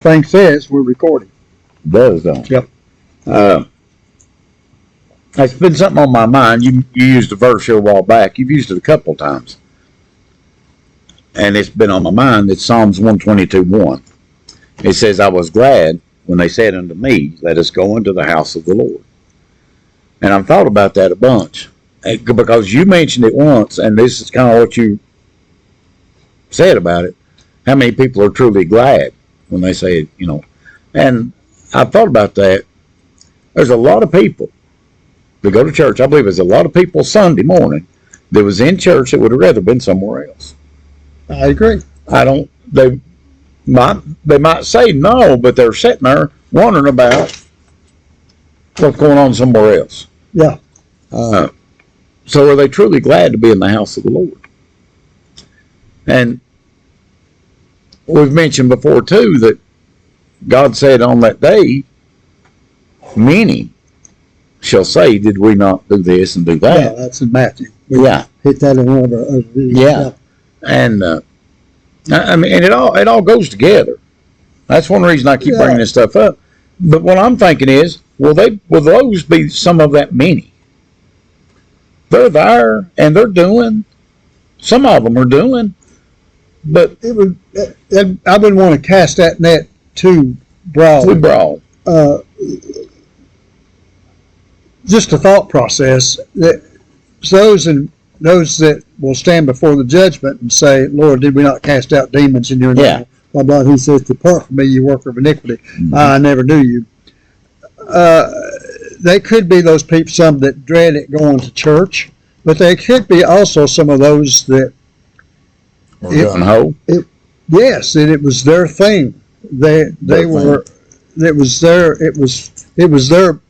thing says we're recording. It does, don't it? Yep. It's been something on my mind. You used a verse here a while back. You've used it a couple of times. And it's been on my mind. It's Psalms 122:1. It says, I was glad when they said unto me, let us go into the house of the Lord. And I've thought about that a bunch. Because you mentioned it once, and this is kind of what you said about it. How many people are truly glad when they say, you know. And I've thought about that. There's a lot of people that go to church. I believe there's a lot of people Sunday morning that was in church that would have rather been somewhere else. I agree. They might say no, but they're sitting there wondering about what's going on somewhere else. Yeah. So are they truly glad to be in the house of the Lord? And we've mentioned before too that God said on that day, many shall say, did we not do this and do that? Yeah, that's in Matthew. Yeah. Hit that in one of our other videos. Yeah. And I mean, and it all goes together. That's one reason I keep bringing this stuff up. But what I'm thinking is, will those be some of that many? They're there and they're doing. Some of them are doing, but I wouldn't want to cast that net too broad. Too broad. Just a thought process that those that will stand before the judgment and say, Lord, did we not cast out demons in your name? Yeah. Blah, blah. He says, depart from me, you worker of iniquity. Mm-hmm. I never knew you. They could be those people, some that dread it going to church, but they could be also some of those that gung-ho. Yes, and it was their thing. It was their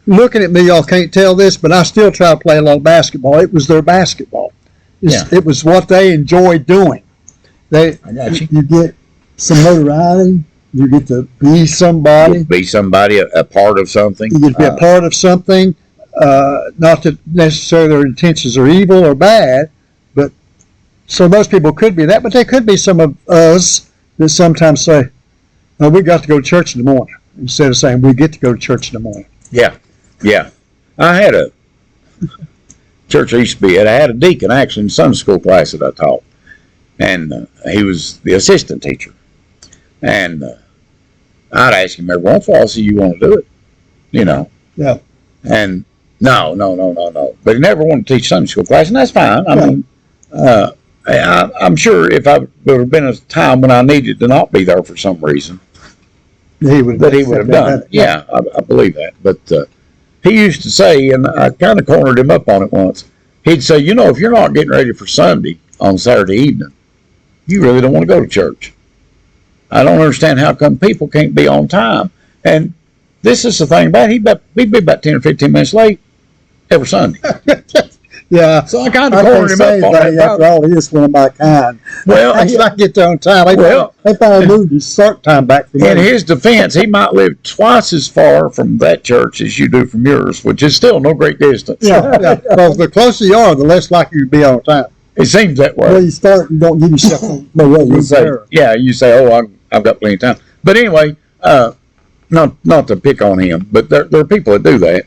looking at me, y'all can't tell this, but I still try to play a little basketball. It was their basketball. It was what they enjoyed doing. I got you. You get some notoriety. You get to be somebody. Be somebody, a part of something. You get to be a part of something. Not that necessarily their intentions are evil or bad, but so most people could be that, but they could be some of us that sometimes say, oh, we got to go to church in the morning, instead of saying we get to go to church in the morning. Yeah, yeah. I had a church I used to be at. I had a deacon actually in Sunday school class that I taught, and he was the assistant teacher. And I'd ask him every once in a while, "So you want to do it?" You know. Yeah. And no. But he never wanted to teach Sunday school class, and that's fine. I mean, I'm sure if there would have been a time when I needed to not be there for some reason, he would have done it. Yeah, I believe that. But he used to say, and I kind of cornered him up on it once. He'd say, you know, if you're not getting ready for Sunday on Saturday evening, you really don't want to go to church. I don't understand how come people can't be on time. And this is the thing about it. He'd be about 10 or 15 minutes late every Sunday. Yeah. So I kind of cornered him up on that. After all, he is one of my kind. Well, I not get there on time. They finally moved his start time back for me. In his defense, he might live twice as far from that church as you do from yours, which is still no great distance. Yeah. Because the closer you are, the less likely you be on time. It seems that way. Well, you start and don't give yourself no room. You say, oh, I've got plenty of time. But anyway, not to pick on him, but there are people that do that.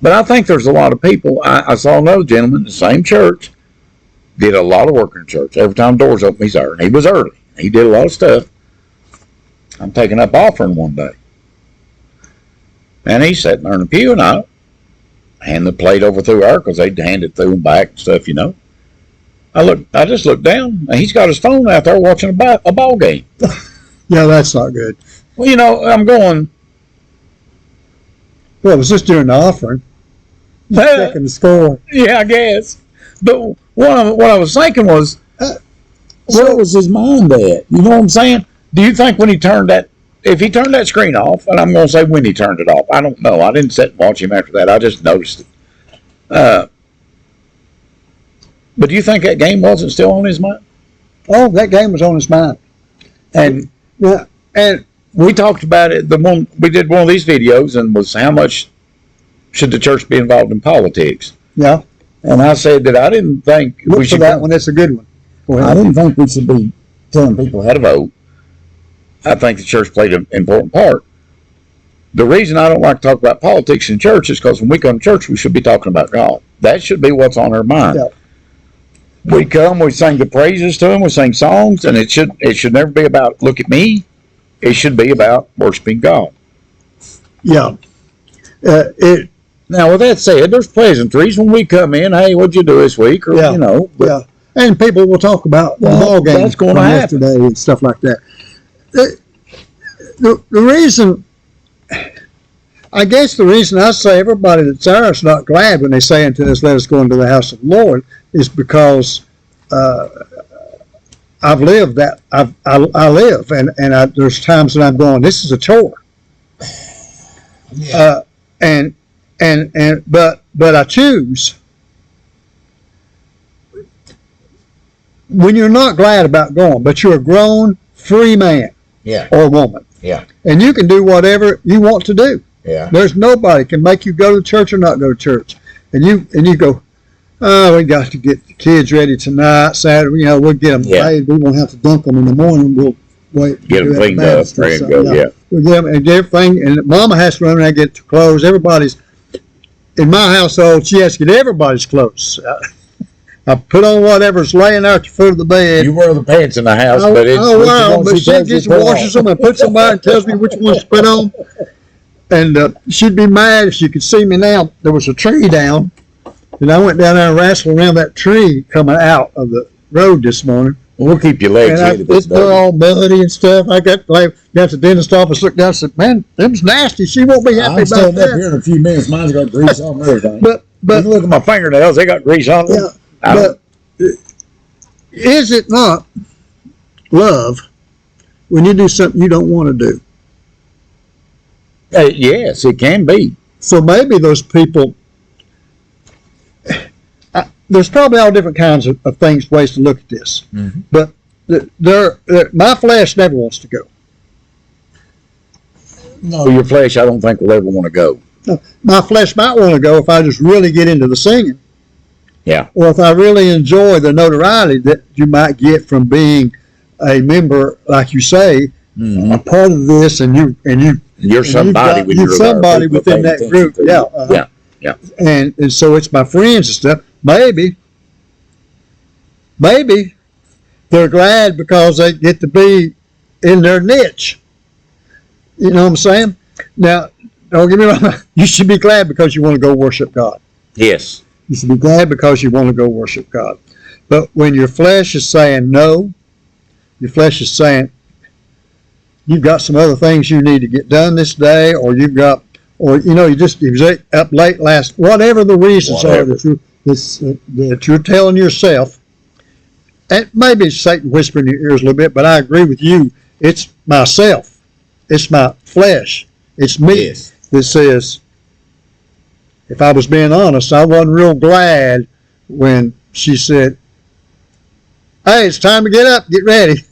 But I think there's a lot of people. I saw another gentleman in the same church, did a lot of work in church. Every time doors open, he's there. And he was early. He did a lot of stuff. I'm taking up offering one day. And he's sitting there in the pew, and I hand the plate over through there because they'd hand it through and back and stuff, you know. I just looked down, and he's got his phone out there watching a ball game. Yeah, that's not good. Well, you know, I'm going. Well, it was just during the offering. Checking the score. Yeah, I guess. But what I was thinking was, where was his mind at? You know what I'm saying? Do you think when he turned that, if he turned that screen off, and I'm going to say when he turned it off, I don't know. I didn't sit and watch him after that. I just noticed it. But do you think that game wasn't still on his mind? Oh, that game was on his mind. And yeah, and we talked about it. We did one of these videos, and was how much should the church be involved in politics? Yeah. And I said that I didn't think we should. That one, that's a good one. I didn't think we should be telling people how to vote. I think the church played an important part. The reason I don't like to talk about politics in church is because when we come to church, we should be talking about God. That should be what's on our mind. Yeah. We come, we sing the praises to Him, we sing songs, and it should never be about look at me. It should be about worshiping God. Yeah. Now, with that said, there's pleasantries when we come in. Hey, what'd you do this week? Or Yeah. But, Yeah. And people will talk about the ball game that's going from to yesterday and stuff like that. The reason, I guess the reason I say everybody that's there is not glad when they say unto us, let us go into the house of the Lord, is because I've lived that. I live, and there's times that I'm going, this is a chore. Yeah. But I choose. When you're not glad about going, but you're a grown, free man Yeah. or woman, Yeah. and you can do whatever you want to do. Yeah. There's nobody can make you go to church or not go to church. And you go, oh, we got to get the kids ready tonight, Saturday. We'll get them made. We won't have to dunk them in the morning. We'll wait. Get them cleaned up, ready to go. Yeah. We'll get them and get everything. And Mama has to run around and get the clothes. Everybody's in my household. She has to get everybody's clothes. I put on whatever's laying out at the foot of the bed. You wear the pants in the house, but it's but she just washes them and puts them by and tells me which ones to put on. And she'd be mad if she could see me now. There was a tree down, and I went down there and wrestled around that tree coming out of the road this morning. We'll keep your legs And they're all muddy and stuff. I got to the dentist office, looked down and said, man, them's nasty. She won't be happy I'm about standing that. up here in a few minutes. Mine's got grease on everything. But you can look at my fingernails. They got grease on them. Yeah, but is it not love when you do something you don't want to do? Yes, it can be. So maybe those people, there's probably all different kinds of things, ways to look at this. Mm-hmm. But my flesh never wants to go. No, your flesh, I don't think will ever want to go. No, my flesh might want to go if I just really get into the singing. Yeah. Or if I really enjoy the notoriety that you might get from being a member, like you say, a part of this, and you're somebody. You're somebody within that group. Yeah. Yeah. And so it's my friends and stuff. Maybe they're glad because they get to be in their niche. You know what I'm saying? Now, don't get me wrong. You should be glad because you want to go worship God. Yes. You should be glad because you want to go worship God. But when your flesh is saying no, your flesh is saying you've got some other things you need to get done this day, or you was up late last, whatever the reasons are that you're telling yourself. And maybe Satan whispering in your ears a little bit, but I agree with you. It's myself. It's my flesh. It's me that says, if I was being honest, I wasn't real glad when she said, hey, it's time to get up, get ready.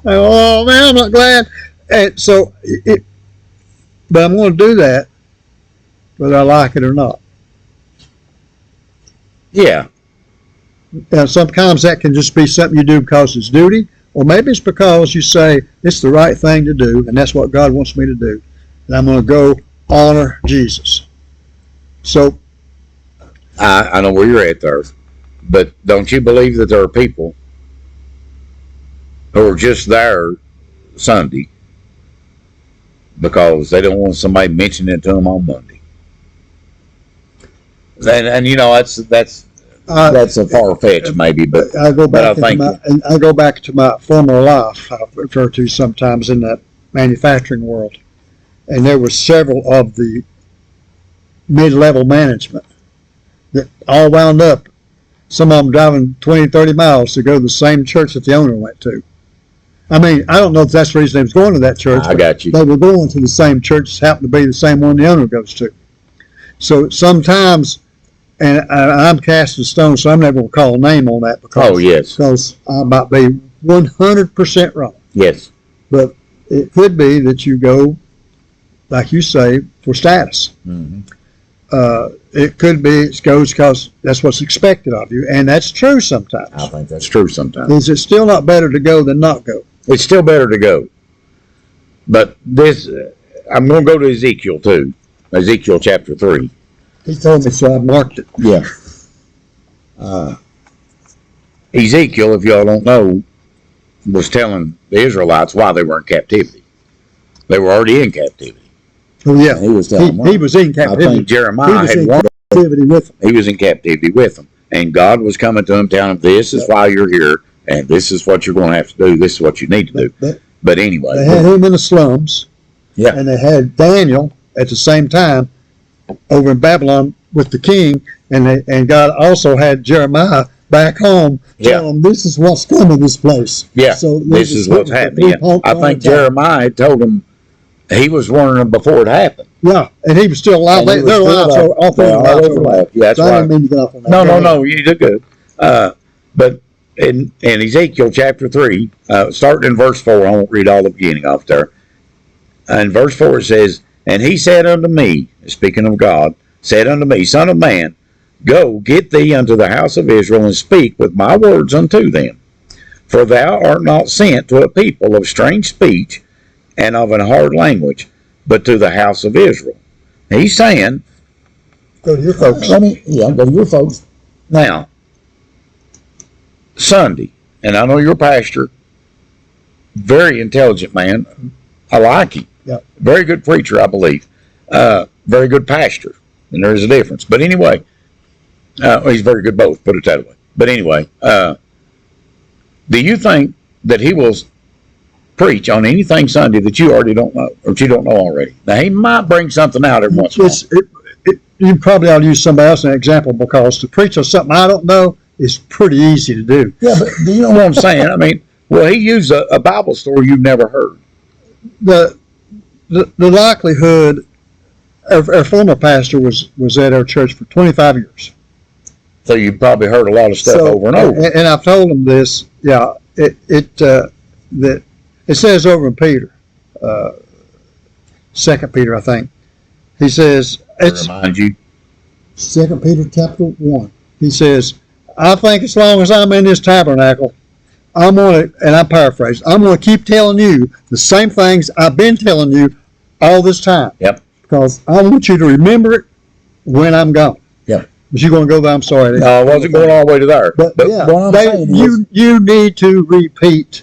Oh, man, I'm not glad. And so, but I'm going to do that whether I like it or not. Yeah. And sometimes that can just be something you do because it's duty, or maybe it's because you say, it's the right thing to do, and that's what God wants me to do. And I'm going to go honor Jesus. So I know where you're at there, but don't you believe that there are people who are just there Sunday because they don't want somebody mentioning it to them on Monday? And that's a far fetch maybe, but I go back to my former life. I refer to sometimes in that manufacturing world, and there were several of the mid-level management that all wound up, some of them driving 20, 30 miles to go to the same church that the owner went to. I mean, I don't know if that's the reason they was going to that church. I got you. They were going to the same church, happened to be the same one the owner goes to. So sometimes, and I'm casting stone, so I'm never going to call a name on that because I might be 100% wrong. Yes. But it could be that you go, like you say, for status. Mm-hmm. it could be it goes because that's what's expected of you, and that's true sometimes. I think that's true sometimes. Is it still not better to go than not go? It's still better to go. But this, I'm going to go to Ezekiel too. Ezekiel chapter 3. He told me, so I marked it. Yeah. Ezekiel, if y'all don't know, was telling the Israelites why they were in captivity. They were already in captivity. Oh yeah, He was telling them. he was in I captivity. think Jeremiah had warned Captivity with him. He was in captivity with them. And God was coming to him, telling him, this is why you're here, and this is what you're going to have to do. This is what you need to do. But anyway. They had him in the slums. Yeah. And they had Daniel at the same time over in Babylon with the king. And God also had Jeremiah back home telling him, this is what's coming this place. Yeah, so this is what's happening. I think Jeremiah had told him, he was warning them before it happened. Yeah, and he was still alive. They're alive. So all alive. Yeah, that's so I right. didn't mean to get off on that. No, you did good. But in Ezekiel chapter 3, starting in verse 4, I won't read all the beginning off there. In verse 4 it says, and he said unto me, speaking of God, said unto me, Son of man, go, get thee unto the house of Israel, and speak with my words unto them. For thou art not sent to a people of strange speech, and of an hard language, but to the house of Israel. He's saying, go to your folks. go to your folks. Now, Sunday, and I know you're a pastor, very intelligent man. I like him. Yeah. Very good preacher, I believe. Very good pastor, and there's a difference. But anyway, he's very good both, put it that way. But anyway, do you think that he will preach on anything Sunday that you already don't know, or that you don't know already? Now, he might bring something out every once in a while. You probably ought to use somebody else as an example, because to preach on something I don't know is pretty easy to do. Yeah, but you know what I'm saying? I mean, well, he used a Bible story you've never heard. The likelihood, our former pastor was at our church for 25 years. So you probably heard a lot of stuff over and over. And I've told him this. Yeah, that it says over in Peter, 2 Peter, I think. He says, Remind you. 2 Peter chapter 1. He says, I think as long as I'm in this tabernacle, I'm going to, and I paraphrase, I'm going to keep telling you the same things I've been telling you all this time. Yep. Because I want you to remember it when I'm gone. Yep. But you're going to go there, I'm sorry. No, I wasn't going all the way to there. But yeah, what I'm saying is, you need to repeat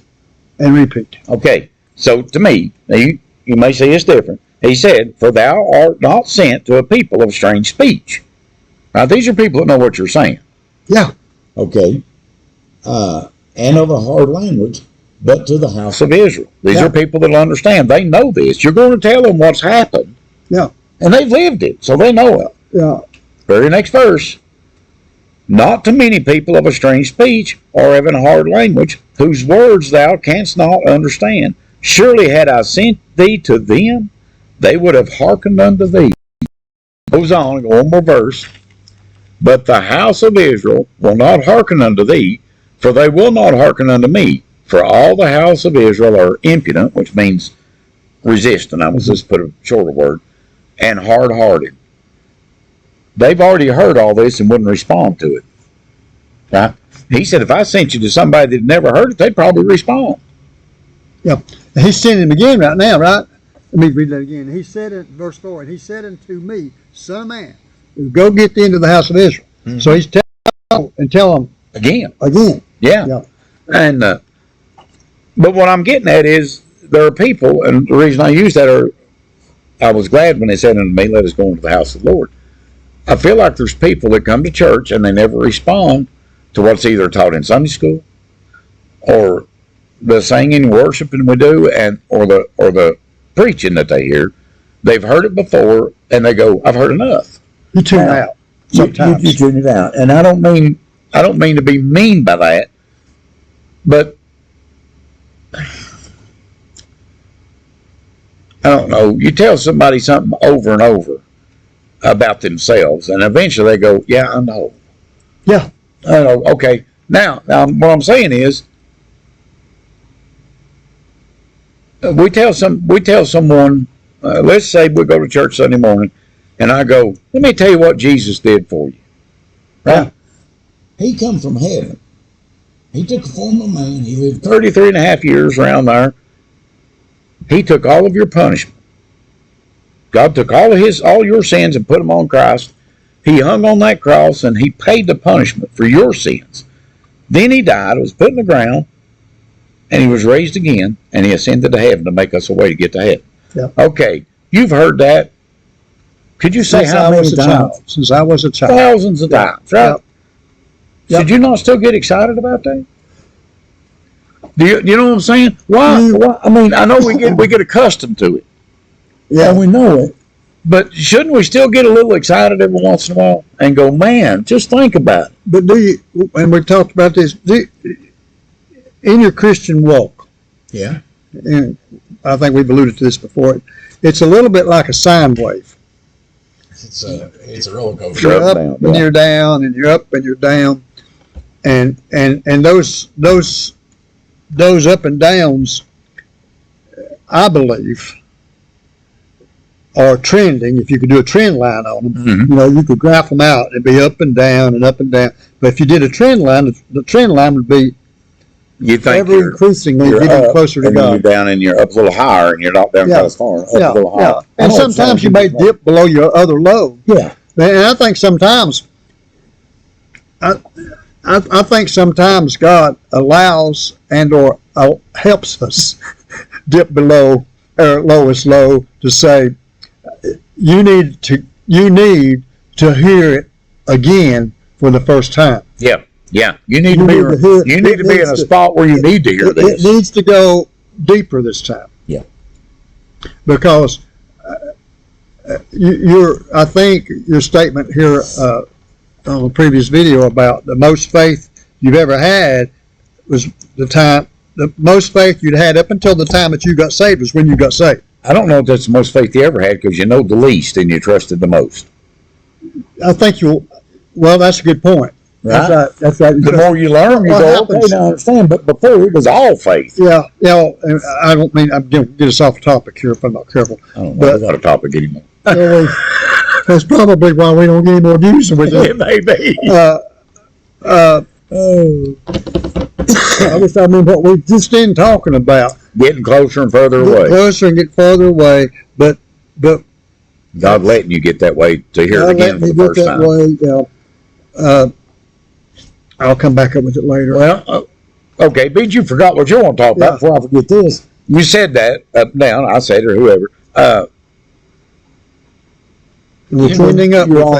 and repeat. okay, so to me, now you may say it's different. He said, for thou art not sent to a people of strange speech. Now, these are people that know what you're saying. Yeah. Okay. And of a hard language, but to the house of Israel. These are people that understand. They know this. You're going to tell them what's happened. Yeah. And they've lived it, so they know it. Yeah. Very next verse. Not to many people of a strange speech, or of an hard language, whose words thou canst not understand. Surely had I sent thee to them, they would have hearkened unto thee. Goes on, one more verse. But the house of Israel will not hearken unto thee, for they will not hearken unto me. For all the house of Israel are impudent, which means resistant. I was just put a shorter word, and hard-hearted. They've already heard all this and wouldn't respond to it. Right? He said, if I sent you to somebody that never heard it, they'd probably respond. Yeah. And he's sending him again right now, right? Let me read that again. He said in verse 4, and he said unto me, Son of man, go get thee into the house of Israel. Mm-hmm. So he's tell them again. Yeah. And but what I'm getting at is there are people, and the reason I use that I was glad when they said unto me, let us go into the house of the Lord. I feel like there's people that come to church and they never respond to what's either taught in Sunday school, or the singing, worshiping we do, or the preaching that they hear. They've heard it before, and they go, "I've heard enough." You tune it out. Sometimes you tune it out, and I don't mean to be mean by that, but I don't know. You tell somebody something over and over about themselves, and eventually they go, "Yeah, I know." Yeah. I know. Okay. Now, what I'm saying is, we tell someone. Let's say we go to church Sunday morning, and I go, let me tell you what Jesus did for you. Right? Yeah. He come from heaven. He took the form of man. He lived 33 and a half years around there. He took all of your punishment. God took all your sins and put them on Christ. He hung on that cross and he paid the punishment for your sins. Then he died, was put in the ground, and he was raised again, and he ascended to heaven to make us a way to get to heaven. Yeah. Okay, you've heard that. Could you say Since how I many was a times? child. Since I was a child. Thousands of times, right? Yep. Should you not still get excited about that? Do you know what I'm saying? Why? I mean, I know we get accustomed to it. Yeah. and we know it. But shouldn't we still get a little excited every once in a while and go, man, just think about it. But do you, and we talked about this, in your Christian walk, Yeah. and I think we've alluded to this before, it's a little bit like a sine wave. It's a roller coaster. You're Up, up down, and yeah. you're down, and you're up and you're down. And those up and downs, I believe, are trending. If you could do a trend line on them, Mhm. you know, you could graph them out and be up and down and up and down. But if you did a trend line, the trend line would be You think ever you're increasingly up, getting closer to and then you're God. down and you're up a little higher and you're not down Yeah. quite as far. Up Yeah, a little yeah. higher. And I know it sometimes sounds you may good. dip below your other low. Yeah. And I think sometimes, I think sometimes God allows and or helps us dip below our lowest low to say, you need to hear it again for the first time. Yeah. You need You to be need to hear it. you need It to be in needs a to- spot where you need to hear It this. needs to go deeper this time. Yeah. Because I think your statement here on the previous video about the most faith you've ever had was the most faith you'd had up until the time that you got saved was when you got saved. I don't know if that's the most faith you ever had because you know the least and you trusted the most. I think well, that's a good point. Right? That's right. The more you learn, you What go, happens- okay, now I understand. But before, it was all faith. Yeah, and I don't mean I'm going to get us off topic here if I'm not careful. I don't know. But- We're not a topic anymore. That's probably why we don't get any more views than we do. It may be. I wish I remember what we just been talking about. Getting closer and further Get away. closer and get further away, but God letting you get that way to hear it God again let for me the get first that time. way. I'll come back up with it later. Well, okay, but you forgot what you want to talk Yeah. about before I forget this. You said that up and down. I said it or whoever. We're trending up, You're I on,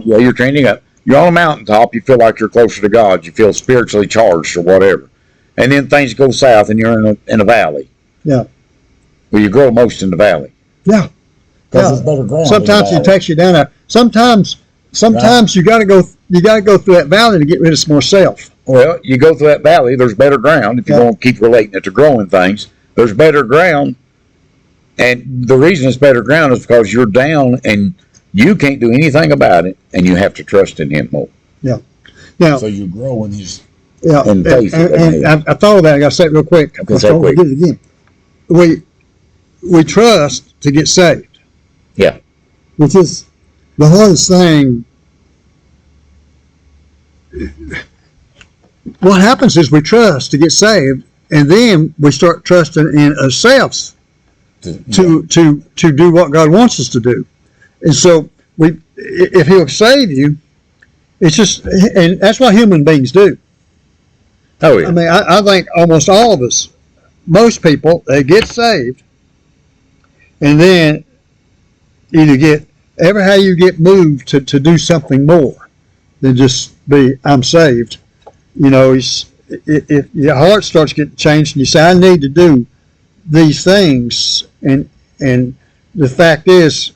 think. you're trending up. You're on a mountaintop. You feel like you're closer to God. You feel spiritually charged or whatever. And then things go south and you're in a valley. Yeah. Well, you grow most in the valley. Yeah. Because Yeah. it's better ground. Sometimes in he the valley. takes you down there. Sometimes you got to go through that valley to get rid of some more self. Well, you go through that valley, there's better ground. If you Yeah. want to keep relating it to growing things, there's better ground. And the reason it's better ground is because you're down and you can't do anything about it, and you have to trust in Him more. Now, So you grow in His. yeah, and faith, and I thought of that. I got to say it real quick. Okay, I say it don't quick. forget it again. We trust to get saved. Yeah. Which is the hardest thing. What happens is we trust to get saved, and then we start trusting in ourselves to do what God wants us to do. And so if He'll save you, it's just, and that's what human beings do. Oh, yeah. I mean, I think almost all of us, most people, they get saved, and then ever how you get moved to do something more than just be, I'm saved. You know, if your heart starts getting changed and you say, I need to do these things, and the fact is,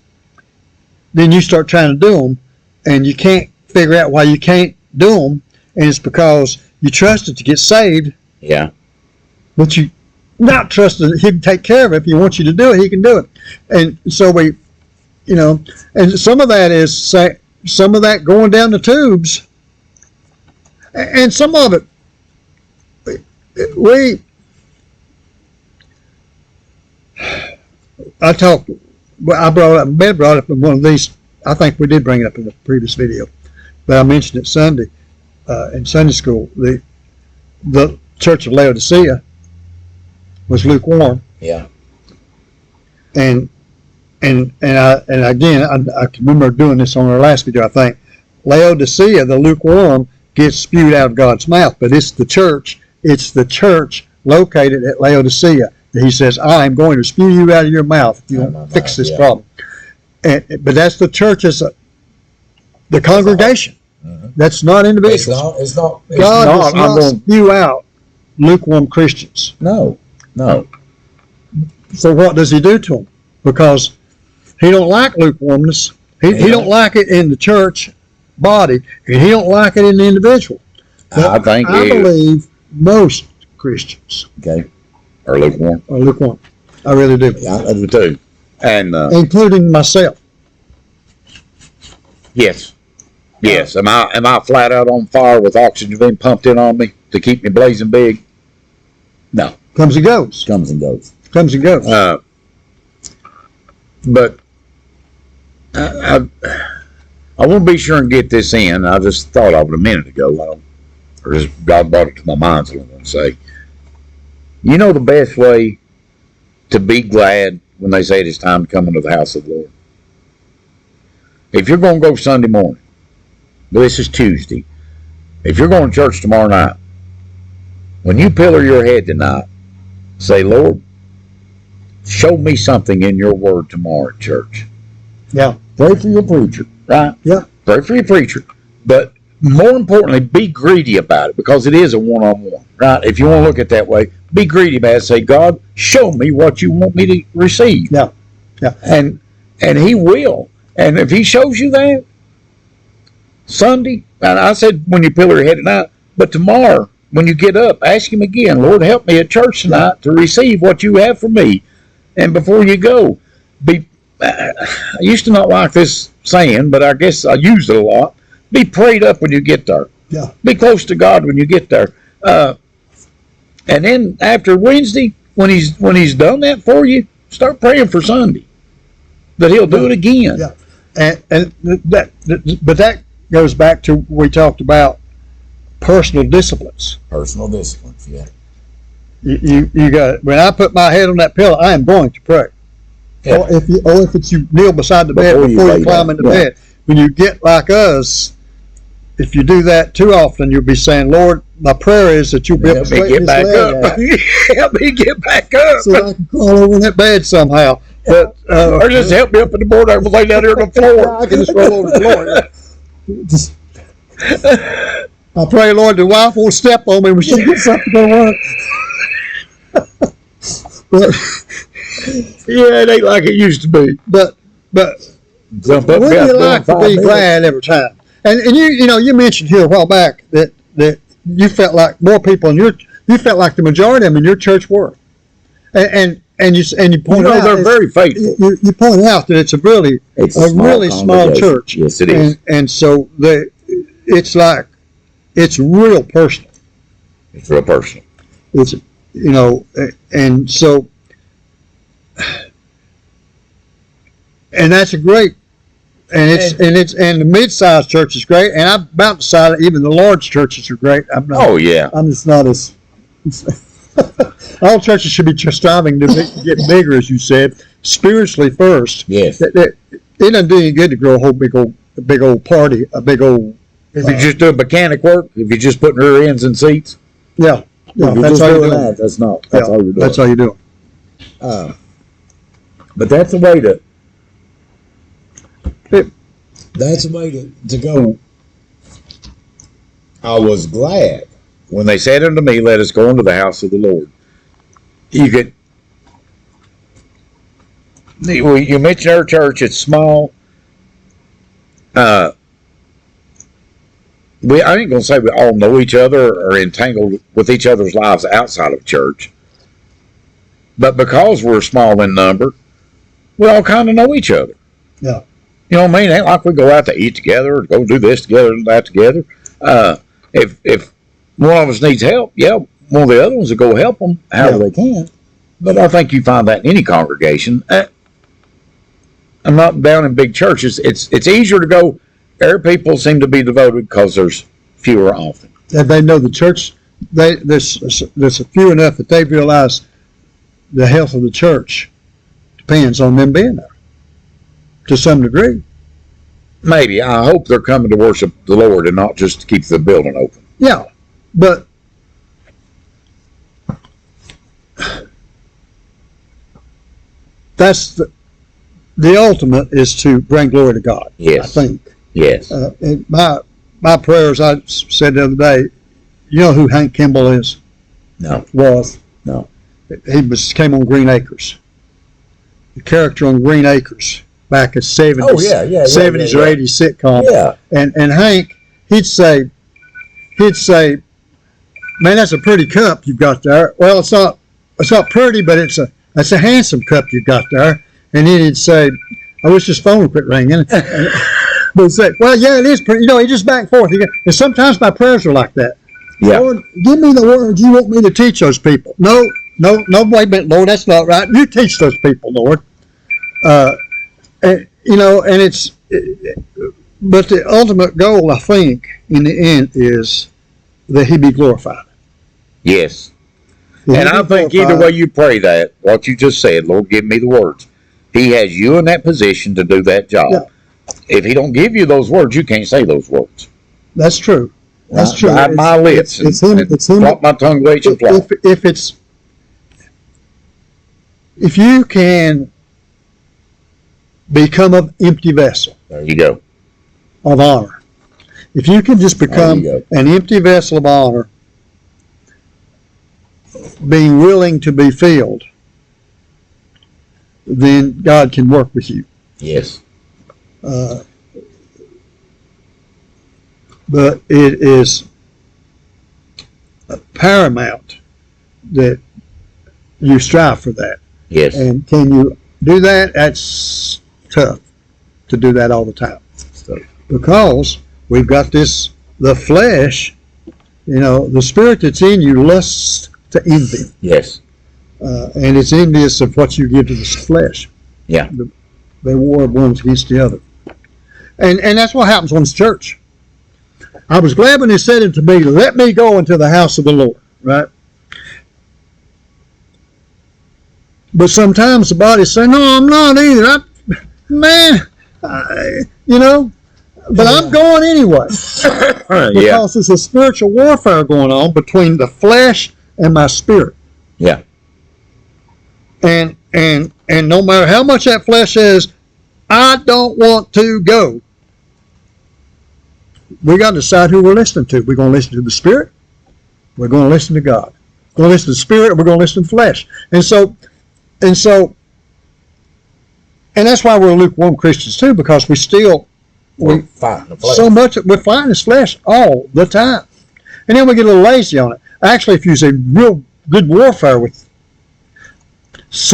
then you start trying to do them, and you can't figure out why you can't do them, and it's because you trusted to get saved, Yeah. but you not trusting that He can take care of it. If He wants you to do it, He can do it. And so and some of that is some of that going down the tubes, and some of it I brought up in one of these I think we did bring it up in the previous video, but I mentioned it Sunday in Sunday school. The Church of Laodicea was lukewarm, Yeah. and again, I can remember doing this on our last video. I think Laodicea, the lukewarm, gets spewed out of God's mouth, but it's the church. It's the church located at Laodicea that He says, "I am going to spew you out of your mouth if you don't fix this problem." But that's the church as the congregation. Mm-hmm. That's not individuals. It's not. God does not spew out lukewarm Christians. No. So what does He do to them? Because He don't like lukewarmness. He don't like it in the church body, and He don't like it in the individual. But I believe most Christians are lukewarm. I really do. Yeah, I do too. And including myself. Yes. Am I flat out on fire with oxygen being pumped in on me to keep me blazing big? No. Comes and goes. But I want to be sure and get this in. I just thought of it a minute ago. Or just God brought it to my mind, so I'm going to say. You know the best way to be glad when they say it's time to come into the house of the Lord? If you're going to go Sunday morning, this is Tuesday. If you're going to church tomorrow night, when you pillar your head tonight, say, "Lord, show me something in your word tomorrow at church." Yeah. Pray for your preacher, right? Yeah. Pray for your preacher. But more importantly, be greedy about it, because it is a one-on-one, right? If you want to look at it that way, be greedy about it. Say, "God, show me what you want me to receive." Yeah. And He will. And if He shows you that Sunday, and I said when you pillar your head at night, but tomorrow when you get up, ask Him again, "Lord, help me at church tonight to receive what you have for me." And before you go, I used to not like this saying, but I guess I used it a lot. Be prayed up when you get there. Yeah. Be close to God when you get there. And then after Wednesday, when he's done that for you, start praying for Sunday that He'll do it again. Yeah. And but that goes back to we talked about personal disciplines. Personal disciplines, yeah. You got it. When I put my head on that pillow, I am going to pray. Yeah. Or if it's you kneel beside the bed before you climb into bed. When you get like us, if you do that too often, you'll be saying, "Lord, my prayer is that you'll be able to get back up." Help me get back up, so I can crawl over in that bed somehow. But or just help me up in the morning and lay down here on the floor. I can just roll over the floor. I pray, Lord, the wife won't step on me when she gets up to go work. Yeah, it ain't like it used to be. But jump up, wouldn't you like to be glad every time? And you mentioned here a while back that you felt like more people in you felt like the majority of them in your church were, and you point out they're very faithful. You point out that it's a really small church. Yes, it is. And so it's real personal. It's real personal. It's and so. And that's a great, and the mid-sized church is great, and I'm about to decide even the large churches are great. I'm just not as. All churches should be striving to get bigger, as you said, spiritually first. Yes. It doesn't do any good to grow a whole big old party, a big old. If you just do mechanic work, if you're just putting rear ends in seats. Yeah. That's all you're doing. That's all you're doing. That's all you're doing. But that's the way to. That's the way to go. I was glad When they said unto me, "Let us go into the house of the Lord." You mentioned our church. It's small. I ain't gonna say we all know each other or entangled with each other's lives outside of church, but because we're small in number, we all kind of know each other. Yeah. You know what I mean? It ain't like we go out to eat together, or go do this together and that together. If one of us needs help, one of the other ones will go help them however they can. But I think you find that in any congregation. I'm not down in big churches. It's easier to go. Their people seem to be devoted because there's fewer often. And they know the church. There's a few enough that they realize the health of the church depends on them being there to some degree. Maybe. I hope they're coming to worship the Lord and not just to keep the building open. Yeah, but that's the ultimate is to bring glory to God. Yes. I think. Yes. And my prayers, I said the other day, you know who Hank Kimball is? No. Was. No. He came on Green Acres. The character on Green Acres back in 70s, Oh, yeah, 70s or 80s sitcom. Yeah. And Hank, he'd say, man, that's a pretty cup you've got there. Well, it's not pretty, but it's a handsome cup you've got there. And then he'd say, I wish this phone would quit ringing. But he'd say, well, yeah, it is pretty. You know, he just back and forth. And sometimes my prayers are like that. Yeah. Lord, give me the words you want me to teach those people. No, wait a minute, Lord, that's not right. You teach those people, Lord. And, you know, and but the ultimate goal, I think, in the end is that he be glorified. Yes. That And he I be think either glorified. way you pray that, what you just said, Lord, give me the words. He has you in that position to do that job. Yeah. If he don't give you those words, you can't say those words. That's true. That's true. Guide my lips It's and, him. It's him. flop my tongue wage and flop. If you can become an empty vessel There you go. of honor, if you can just become There you an empty vessel of honor, being willing to be filled, then God can work with you. Yes. But it is paramount that you strive for that. Yes. And can you do that? That's tough to do that all the time. So, Because we've got the flesh, you know, the spirit that's in you lusts to envy. yes. And it's envious of what you give to the flesh. Yeah. They war one against the other. And that's what happens when it's church. I was glad when he said it to me, let me go into the house of the Lord, right? But sometimes the body says, no, I'm not either. You know, but I'm going anyway. Yeah. Because there's a spiritual warfare going on between the flesh and my spirit. Yeah. And no matter how much that flesh says, I don't want to go, we got to decide who we're listening to. We're going to listen to the Spirit. We're going to listen to God. We're going to listen to the Spirit, or we're going to listen to the flesh. And that's why we're lukewarm Christians too, because We're fighting the flesh. so much we're fighting this flesh all the time, and then we get a little lazy on it. Actually, if you use a real good warfare with, I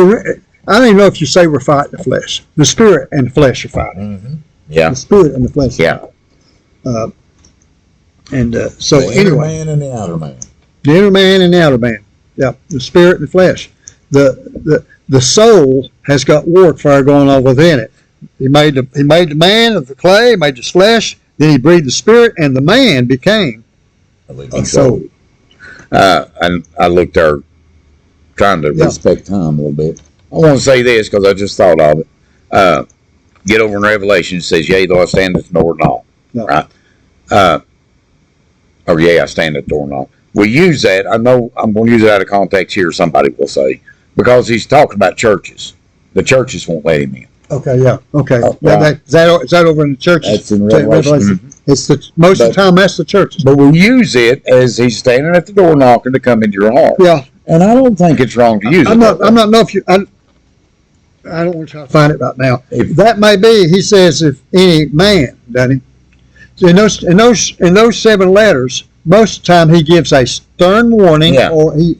don't even know if you say we're fighting the flesh. The Spirit and the flesh are fighting. Mm-hmm. Yeah. The Spirit and the flesh. Yeah. So The inner anyway, man and the outer man. the inner man and the outer man. Yeah, the spirit and the flesh. The soul has got warfare going on within it. He made the man of the clay, made the flesh, then he breathed the spirit, and the man became a soul. And I looked there trying to respect time a little bit. I want to say this because I just thought of it. Get over in Revelation, it says, yea, though I stand at the door and knock. Yeah. Right? Or yea, I stand at the door and knock. We use that. I know I'm going to use it out of context here, somebody will say, because he's talking about churches. The churches won't let him in. Okay, yeah, okay. Right. Is that over in the churches? That's in Revelation. Mm-hmm. It's most of the time that's the churches. But we use it as he's standing at the door knocking to come into your heart. Yeah, And I don't think it's wrong to use it. I'm not know if you. I don't want to try to find it right now. That may be. He says, if any man, doesn't he? In those 7 letters, most of the time he gives a stern warning, Yeah. or he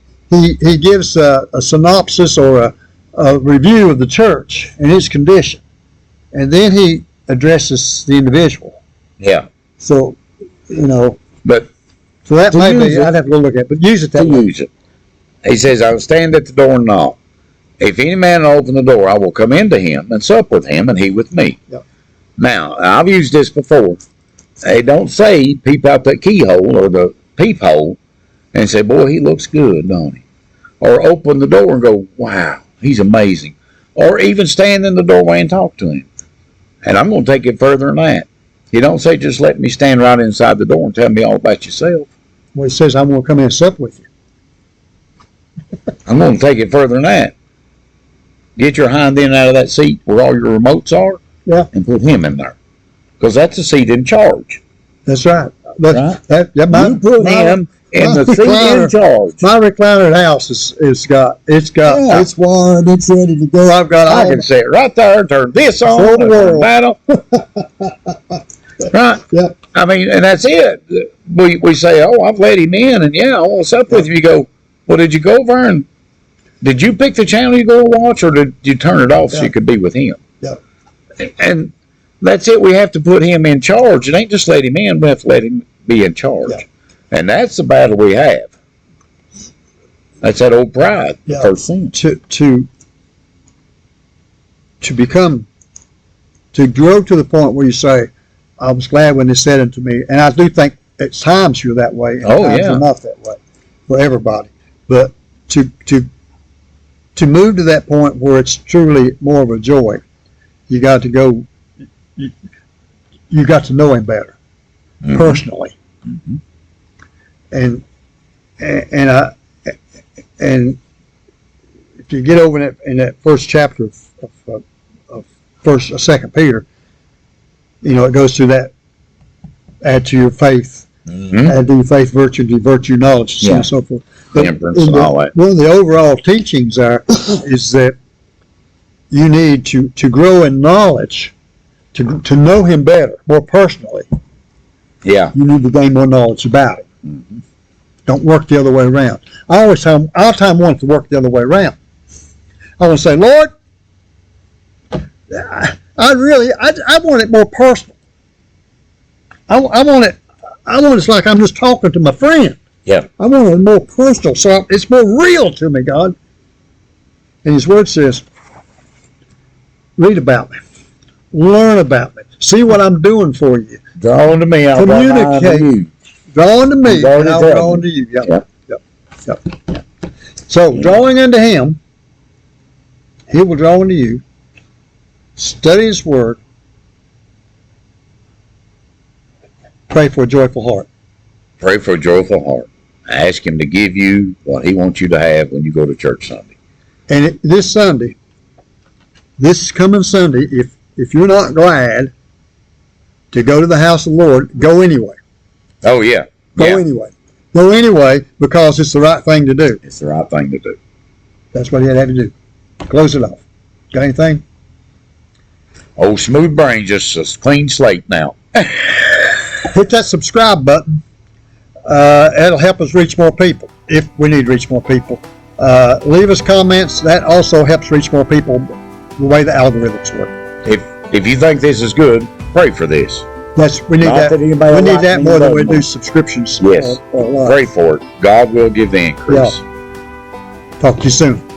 gives a synopsis or a review of the church and its condition, and then he addresses the individual. Yeah. So, But so that To may use be. it- I'd have to look at it, but use it to that way. use it. He says, I will stand at the door and knock. If any man will open the door, I will come into him and sup with him, and he with me. Yep. Now, I've used this before. They don't say peep out that keyhole or the peephole and say, boy, he looks good, don't he? Or open the door and go, wow, he's amazing. Or even stand in the doorway and talk to him. And I'm going to take it further than that. You don't say just let me stand right inside the door and tell me all about yourself. Well, it says, I'm going to come in and sup with you. I'm going to take it further than that. Get your hind end out of that seat where all your remotes are. Yeah. And put him in there. Because that's the seat in charge. That's right. But Right. You put him in the seat in charge. My recliner house it's got Yeah. It's warm. It's ready to go. I've got I all can sit right there, turn this on, Show the turn world. that on. Right? Yep. I mean, and that's it. We say, oh, I've let him in, and yeah, what's up with you? You go, well, did you go over and did you pick the channel you go watch, or did you turn it off so you could be with him? Yep. And that's it. We have to put him in charge. It ain't just let him in. We have to let him be in charge. Yeah. And that's the battle we have. That's that old pride, Yeah. first sin. to become, to grow to the point where you say, I was glad when they said it to me. And I do think at times you're that way. And Oh, at times yeah. you're not that way for everybody. But to move to that point where it's truly more of a joy, you got to go, you got to know him better personally. Mm-hmm. And if you get over in that first chapter of Second Peter, you know, it goes through that. Add to your faith, Mm-hmm. add to your faith virtue, to virtue knowledge, so on Yeah. and so forth. Temperance and all that. One of the overall teachings is that you need to grow in knowledge, to know him better, more personally. Yeah. You need to gain more knowledge about him. Mm-hmm. Don't work the other way around. I always want it to work the other way around. I want to say, Lord, I want it more personal. I want it's like I'm just talking to my friend. Yeah. I want it more personal, so it's more real to me, God. And his word says, read about me. Learn about me. See what I'm doing for you. Draw unto me, I'll draw nigh unto Communicate. you. Draw unto me, Draw and I'll unto draw me. unto you. Yep. Yeah. So, drawing unto him, he will draw unto you. Study his word. Pray for a joyful heart. Pray for a joyful heart. Ask him to give you what he wants you to have when you go to church Sunday. And this coming Sunday, if you're not glad to go to the house of the Lord, go anyway. Oh, yeah. Go anyway. Go anyway because it's the right thing to do. It's the right thing to do. That's what he had to do. Close it off. Got anything? Old smooth brain, just a clean slate now. Hit that subscribe button. It'll help us reach more people if we need to reach more people. Leave us comments. That also helps reach more people the way the algorithms work. If you think this is good, pray for this. We need Not that. that anybody We need like that me more than we doesn't. do subscriptions. Yes. Or Pray for it. God will give the increase. Talk to you soon.